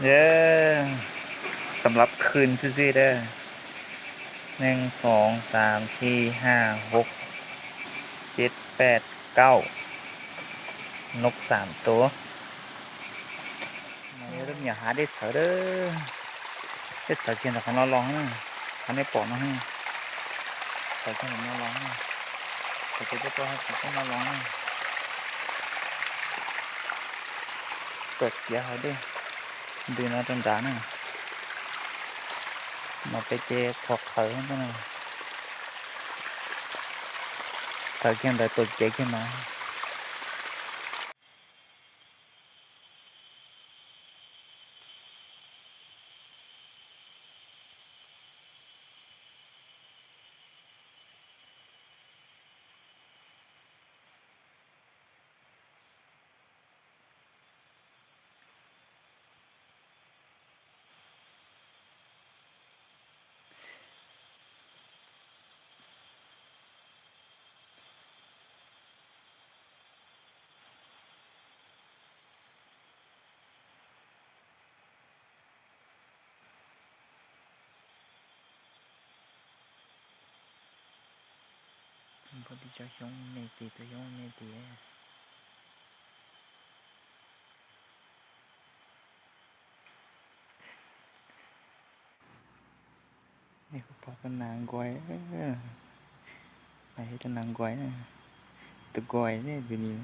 เด้อสำหรับคืนซื่อๆเด้อ1 2 3 4 5 6 7 8 9นก3 ตัวมาเริ่มอย่าหาเด็ดเสือเด้อเด็ดเสือเกินแต่ของเราลองนะอันนี้ปอกมาให้เสือเกินของเราลองนะแต่ตัวตัวให้ของเราลองนะเปิดเกียร์เขาดิดูน้องจันจ๋านะมาไปเจอพอกเขาตั้งนะเสือเกินแต่ตัวเจ๊ขึ้นมาพอดีจะช่องเมตีตัวช่องเมตีนี่ก็พอกันนางกวยไปให้ตัวนางกวยนะตัวกวยเนี่ยอยู่นี่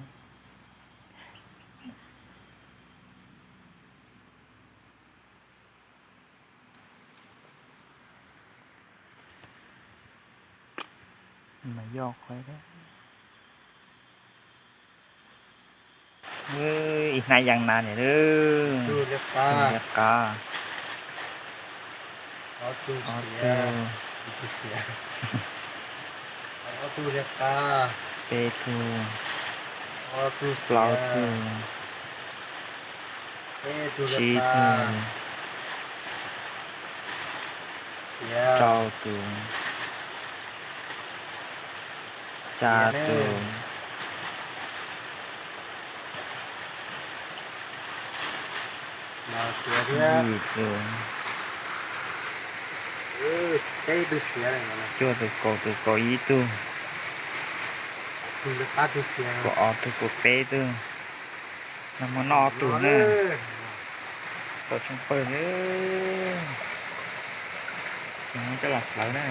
มายอกไว้แล้วเฮ้ยอีกนายยังนานเนี่ยเด้อ ดูเรียกกา เรียกกา เอาตู ออ เสี โต ยตูเสียเอาตูเรียกกา เปตู เอาตู เป เสี ล่าย ตู ตูเรีย ชี ก ตู กาเสีย เจ้าตูชาตู มาเสียเรียก ยีตู ใช้ตูเสียอะไรเงี้ย จั่วตูโกยีตู ตูเรียกกาตูเสีย ก็ออตูก็เปตูน้ำมันออตูเนี่ยตัวช่างเปิดเลยมันจะหลับแล้วนะ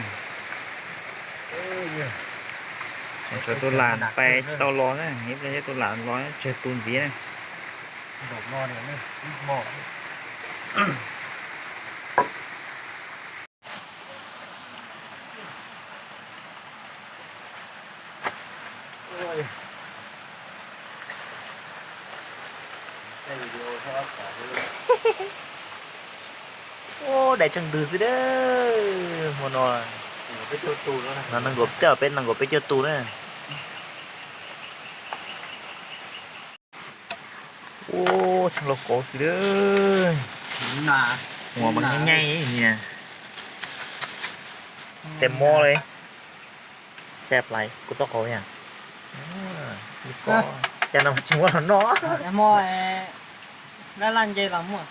cho tôi làmไปtao lo này nghĩ là tôi làm lo chơi tuôn vía này ดอกนอนเนี่ยนี่หมอก ô để chân từ dưới đó một nồi ไปตัวตูแล้วนะ nó gộp chờ bên nó gộp bên cho tu đấy ô chân lộc cổ gì đó หนา หัวมันง่ายๆเนี่ยเต็มหม้อเลยแซ่บไรกูต้องเอาอย่างนี่ก็จะนำชิมว่าเนาะ em mua lá lan dây lắm rồi